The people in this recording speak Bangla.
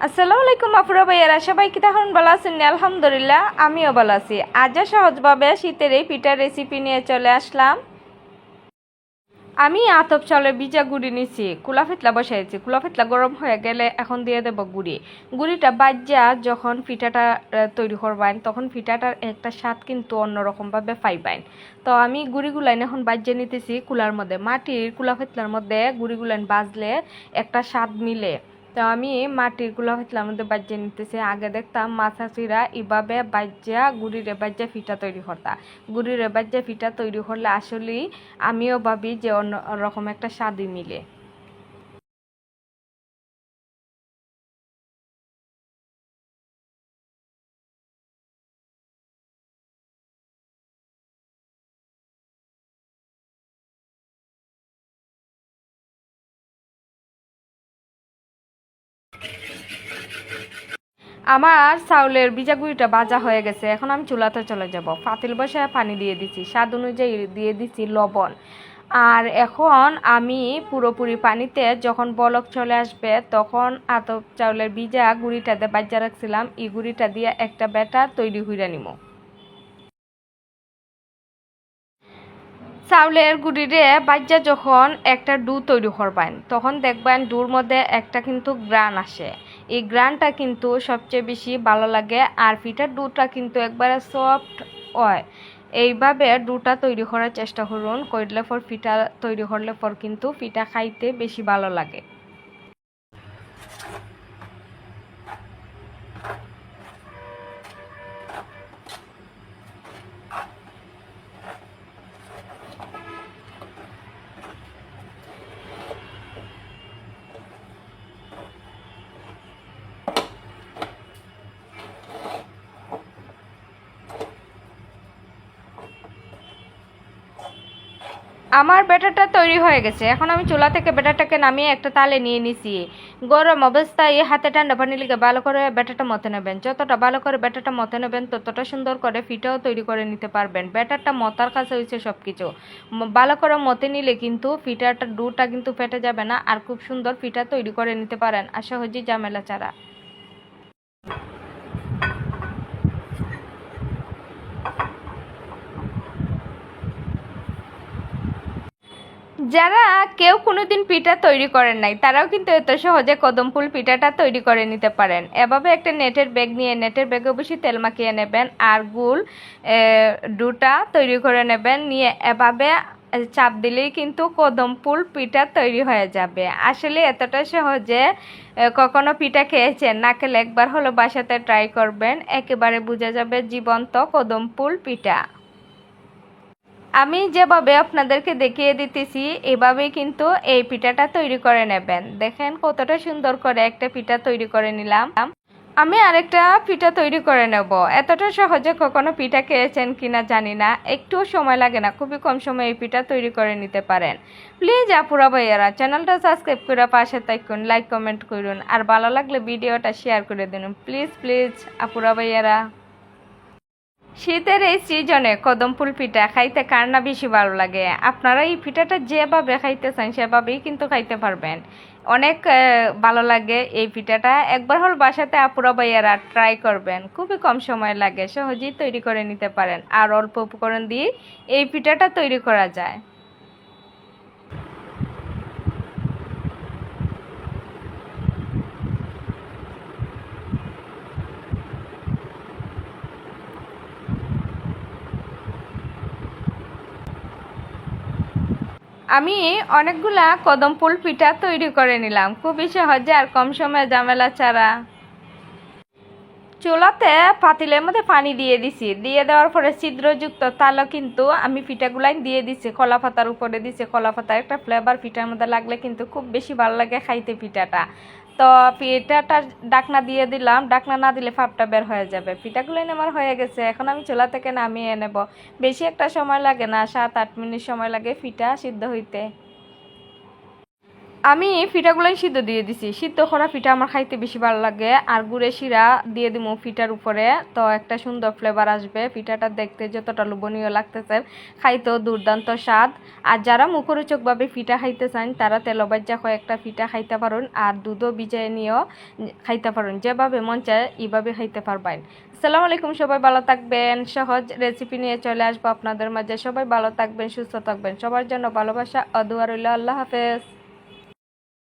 আসসালামু আলাইকুম আপুরা ভাইয়ারা, সবাই কি তখন ভালো আছেন? আলহামদুলিল্লাহ, আমিও ভালো আছি। আজ সহজভাবে শীতের এই পিঠার রেসিপি নিয়ে চলে আসলাম। আমি আতপ চালের ভিজা গুঁড়ি নিছি, কুলা ফেতলা বসাইছি। কুলা ফেতলা গরম হয়ে গেলে এখন দিয়ে দেব গুঁড়ি। গুঁড়িটা বাজ্যা যখন পিঠাটা তৈরি করবেন তখন পিঠাটার একটা স্বাদ কিন্তু অন্যরকমভাবে পাইবেন। তো আমি গুঁড়িগুলাইন এখন বাজ্যে নিতেছি কুলার মধ্যে। মাটির কুলা ফেতলার মধ্যে গুঁড়িগুলাইন বাজলে একটা স্বাদ মিলে। তো আমি মাটির কুলা ফেতলার মধ্যে বাজ্যে নিতেছি। আগে দেখতাম মাছাচিরা এভাবে বাজ্যা গুঁড়িরে বাজ্যা পিঠা তৈরি করতা। গুঁড়িরে বাজ্যা পিঠা তৈরি করলে আসলেই আমিও ভাবি যে অন্য রকম একটা স্বাদই মিলে। আমার চাউলের ভিজা গুঁড়িটা ভাজা হয়ে গেছে, এখন আমি চুলাতে চলে যাব। পাতিল বসায় পানি দিয়ে দিচ্ছি, স্বাদ অনুযায়ী দিয়ে দিচ্ছি লবণ। আর এখন আমি পুরোপুরি পানিতে যখন বলক চলে আসবে তখন আতপ চাউলের ভিজা গুঁড়িটাতে বাজ্যা রাখছিলাম, এই গুঁড়িটা দিয়ে একটা ব্যাটার তৈরি হইরা নিব। চাউলের গুঁড়িরে বাজ্যা যখন একটা ডু তৈরি করবেন তখন দেখবেন ডুর মধ্যে একটা কিন্তু গ্রান আসে। এই গ্রানটা কিন্তু সবচেয়ে বেশি ভালো লাগে, আর পিঠার ডুটা কিন্তু একবারে সফট হয়। এইভাবে ডুটা তৈরি করার চেষ্টা করুন, করলে পর পিঠা তৈরি করলে পর কিন্তু পিঠা খাইতে বেশি ভালো লাগে। আমার ব্যাটারটা তৈরি হয়ে গেছে, এখন আমি চুলা থেকে ব্যাটারটাকে নামিয়ে একটা তালে নিয়ে নিছি। গরম অবস্থায় হাতে ঠান্ডা পানি লিখে ভালো করে ব্যাটারটা মতে নেবেন। যতটা ভালো করে ব্যাটারটা মতে নেবেন ততটা সুন্দর করে পিঠাও তৈরি করে নিতে পারবেন। ব্যাটারটা মতার কাছে হয়েছে সব কিছু। ভালো করে মতে নিলে কিন্তু পিঠাটা ডুটা কিন্তু ফেটে যাবে না, আর খুব সুন্দর পিঠা তৈরি করে নিতে পারেন আর সহজেই ঝামেলা ছাড়া। যারা কেউ কোনোদিন পিঠা তৈরি করেন নাই তারাও কিন্তু এত সহজে কদম ফুল পিঠাটা তৈরি করে নিতে পারেন। এভাবে একটা নেটের ব্যাগ নিয়ে নেটের ব্যাগে অবশ্যই তেল মাখিয়ে নেবেন আর গুল ডুটা তৈরি করে নেবেন। নিয়ে এভাবে চাপ দিলেই কিন্তু কদম ফুল পিঠা তৈরি হয়ে যাবে। আসলে এতটা সহজে কখনো পিঠা খেয়েছেন না, খেলে একবার হলো বাসাতে ট্রাই করবেন, একেবারে বোঝা যাবে জীবন্ত কদম ফুল পিঠা। আমি যেভাবে আপনাদেরকে দেখিয়ে দিতেছি এভাবেই কিন্তু এই পিঠাটা তৈরি করে নেবেন। দেখেন কতটা সুন্দর করে একটা পিঠা তৈরি করে নিলাম। আমি আরেকটা পিঠা তৈরি করে নেব। এতটা সহজে কখনো পিঠা খেয়েছেন কিনা জানি না, একটুও সময় লাগে না, খুবই কম সময়ে এই পিঠা তৈরি করে নিতে পারেন। প্লিজ আপুরা ভাইয়ারা চ্যানেলটা সাবস্ক্রাইব করে পাশে থাকুন, লাইক কমেন্ট করুন, আর ভালো লাগলে ভিডিওটা শেয়ার করে দিন প্লিজ প্লিজ আপুরা ভাইয়ারা। শীতের এই সিজনে কদম ফুল পিঠা খাইতে কার না বেশি ভালো লাগে। আপনারা এই পিঠাটা যেভাবে খাইতে চান সেভাবেই কিন্তু খাইতে পারবেন। অনেক ভালো লাগে এই পিঠাটা। একবার হল বাসাতে আপুরা ভাইয়ারা ট্রাই করবেন, খুবই কম সময় লাগে, সহজেই তৈরি করে নিতে পারেন, আর অল্প উপকরণ দিয়ে এই পিঠাটা তৈরি করা যায়। আমি অনেকগুলা কদম ফুল পিঠা তৈরি করে নিলাম খুবই সহজে আর কম সময়ে ঝামেলা ছাড়া। চুলাতে পাতিলের মধ্যে পানি দিয়ে দিছি, দিয়ে দেওয়ার পরে ছিদ্রযুক্ত তালও কিন্তু আমি পিঠাগুলাই দিয়ে দিছি, কলা পাতার উপরে দিছি। কলা পাতার একটা ফ্লেভার পিঠার মধ্যে লাগলে কিন্তু খুব বেশি ভালো লাগে খাইতে পিঠাটা। তো পিঠাটার ডাকনা দিয়ে দিলাম, ডাকনা না দিলে ভাপটা বের হয়ে যাবে। পিঠাগুলোই আমার হয়ে গেছে, এখন আমি চুলা থেকে নামিয়ে নেব। বেশি একটা সময় লাগে না, 7-8 মিনিট সময় লাগে পিঠা সিদ্ধ হইতে। আমি পিঠাগুলো সিদ্ধ দিয়ে দিছি। সিদ্ধ করা পিঠা আমার খাইতে বেশি ভালো লাগে। আর গুড়ের শিরা দিয়ে দিব পিঠার উপরে, তো একটা সুন্দর ফ্লেভার আসবে। পিঠাটা দেখতে যতটা লোভনীয় লাগতেছে, খাইতেও দুর্দান্ত স্বাদ। আর যারা মুখরোচকভাবে পিঠা খাইতে চান তারা তেলবাজ্জা কয়েকটা পিঠা খাইতে পারেন, আর দুধও ভিজিয়ে নিয়েও খাইতে পারেন। যেভাবে মন চায় এইভাবে খাইতে পারবেন। আসসালামু আলাইকুম, সবাই ভালো থাকবেন। সহজ রেসিপি নিয়ে চলে আসবো আপনাদের মাঝে। সবাই ভালো থাকবেন, সুস্থ থাকবেন। সবার জন্য ভালোবাসা ও দোয়া রইল। আল্লাহ হাফেজ।